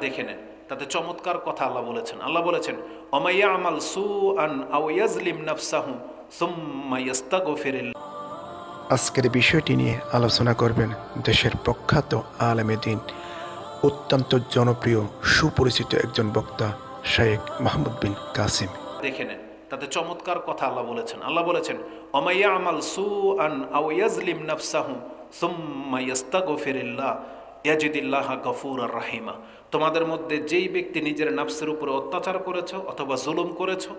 দেখে নেন, তাতে চমৎকার কথা আল্লাহ বলেছেন। আল্লাহ বলেছেন, ওমাইয়া আমাল সুআন আও ইয়াজলিম নাফসাহু সুম্মা ইস্তাগফিরিল্লাহ। আজকের বিষয়টি নিয়ে আলোচনা করবেন দেশের প্রখ্যাত আলেমে দ্বীন, অত্যন্ত জনপ্রিয় সুপরিচিত একজন বক্তা শেখ মাহমুদ বিন কাসিম। দেখে নেন, তাতে চমৎকার কথা আল্লাহ বলেছেন। আল্লাহ বলেছেন, ওমাইয়া আমাল সুআন আও ইয়াজলিম নাফসাহু সুম্মা ইস্তাগফিরিল্লাহ ইয়াজিদিল্লাহ গফুরার রাহিমা। তোমাদের মধ্যে যেই ব্যক্তি নিজের নাফসের উপরে অত্যাচার করেছো অথবা জুলুম করেছো,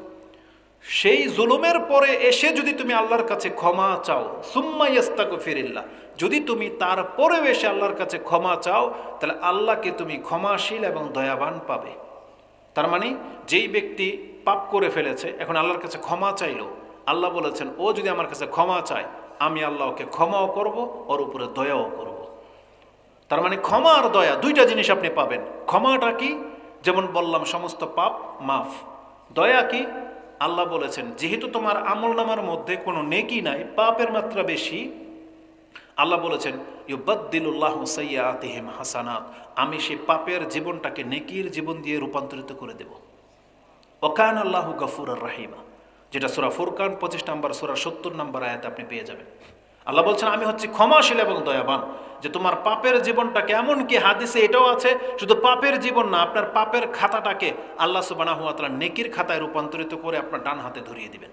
সেই জুলুমের পরে এসে যদি তুমি আল্লাহর কাছে ক্ষমা চাও, সুম্মা ইস্তাগফিরিল্লাহ, যদি তুমি তারপরেও এসে আল্লাহর কাছে ক্ষমা চাও, তাহলে আল্লাহকে তুমি ক্ষমাশীল এবং দয়াবান পাবে। তার মানে যেই ব্যক্তি পাপ করে ফেলেছে, এখন আল্লাহর কাছে ক্ষমা চাইলো, আল্লাহ বলেছেন ও যদি আমার কাছে ক্ষমা চায়, আমি আল্লাহ ওকে ক্ষমাও করব, ওর উপরে দয়াও করব। তার মানে ক্ষমা আর দয়া দুইটা জিনিস আপনি পাবেন। ক্ষমাটা কি? যেমন বললাম, সমস্ত পাপ মাফ। দয়া কি? আল্লাহ বলেছেন যেহেতু তোমার আমলনামার মধ্যে কোনো নেকি নাই, পাপের মাত্রা বেশি, আল্লাহ বলেছেন ইউবাদদিলুল্লাহু সাইয়্যাতিহিম হাসানাত, আমি সেই পাপের জীবনটাকে নেকির জীবন দিয়ে রূপান্তরিত করে দেব। ওয়াকানা আল্লাহু গফুরার রাহিমা, যেটা সূরা ফুরকান 25 নম্বর সূরা 70 নম্বর আয়াতে আপনি পেয়ে যাবেন। আল্লাহ বলছেন আমি হচ্ছি ক্ষমাশীল এবং দয়াবান, যে তোমার পাপের জীবনটাকে, এমনকি হাদিসে এটাও আছে, শুধু পাপের জীবন না, আপনার পাপের খাতাটাকে আল্লাহ সুবহানাহু ওয়া তাআলা নেকির খাতায় রূপান্তরিত করে আপনার ডান হাতে ধরিয়ে দিবেন।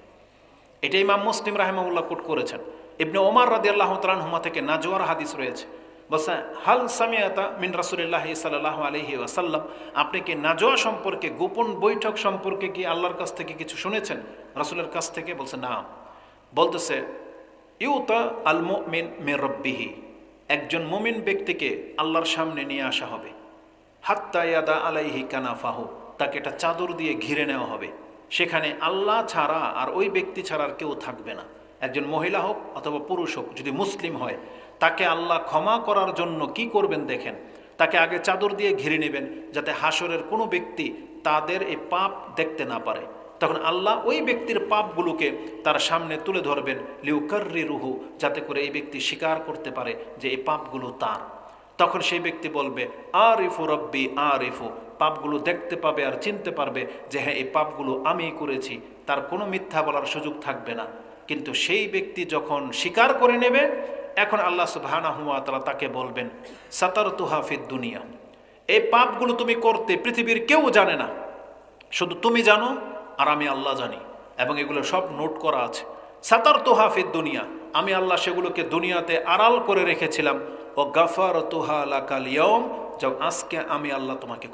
এটা ইমাম মুসলিম রাহিমাহুল্লাহ কোট করেছেন। ইবনে ওমর রাদিয়াল্লাহু তাআলা আনহুমা থেকে নাজওয়ার হাদিস রয়েছে। বলছেন হাল সামিয়াতা মিন রাসূলিল্লাহি সাল্লাল্লাহু আলাইহি ওয়াসাল্লাম, আপনি কি নাজওয়া সম্পর্কে, গোপন বৈঠক সম্পর্কে কি আল্লাহর কাছ থেকে কিছু শুনেছেন, রাসূলের কাছ থেকে? বলছে না। বলতেছে ইউতা আল মুমিন মির রাব্বিহি, একজন মুমিন ব্যক্তিকে আল্লাহর সামনে নিয়ে আসা হবে, হাত্তা ইয়াদা আলাইহি কানাফাহু, তাকে একটা চাদর দিয়ে ঘিরে নেওয়া হবে, সেখানে আল্লাহ ছাড়া আর ওই ব্যক্তি ছাড়া আর কেউ থাকবে না। একজন মহিলা হোক অথবা পুরুষ হোক, যদি মুসলিম হয়, তাকে আল্লাহ ক্ষমা করার জন্য কি করবেন দেখেন, তাকে আগে চাদর দিয়ে ঘিরে নেবেন, যাতে হাসরের কোনো ব্যক্তি তাদের এই পাপ দেখতে না পারে। তখন আল্লাহ ওই ব্যক্তির পাপগুলোকে তার সামনে তুলে ধরবেন, লিউকাররিরুহু, যাতে করে এই ব্যক্তি স্বীকার করতে পারে যে এই পাপগুলো তার। তখন সেই ব্যক্তি বলবে আরিফু রব্বি আরিফু, পাপগুলো দেখতে পাবে আর চিনতে পারবে যে হ্যাঁ এই পাপগুলো আমিই করেছি, তার কোনো মিথ্যা বলার সুযোগ থাকবে না। কিন্তু সেই ব্যক্তি যখন স্বীকার করে নেবে, এখন আল্লাহ সুবহানাহু ওয়া তাআলা তাকে বলবেন সাতারতুহা ফিদ দুনিয়া, এই পাপগুলো তুমি করতে পৃথিবীর কেউ জানে না, শুধু তুমি জানো আর আমি আল্লাহ জানি, এবং এগুলো সব নোট করা আছে। সাতারতুহা ফিদ দুনিয়া, আমি আল্লাহ সেগুলোকে দুনিয়াতে আড়াল করে রেখেছিলাম। ও গাফারতুহা লাকাল ইয়াউম, আজকে আমি আল্লাহ তোমাকে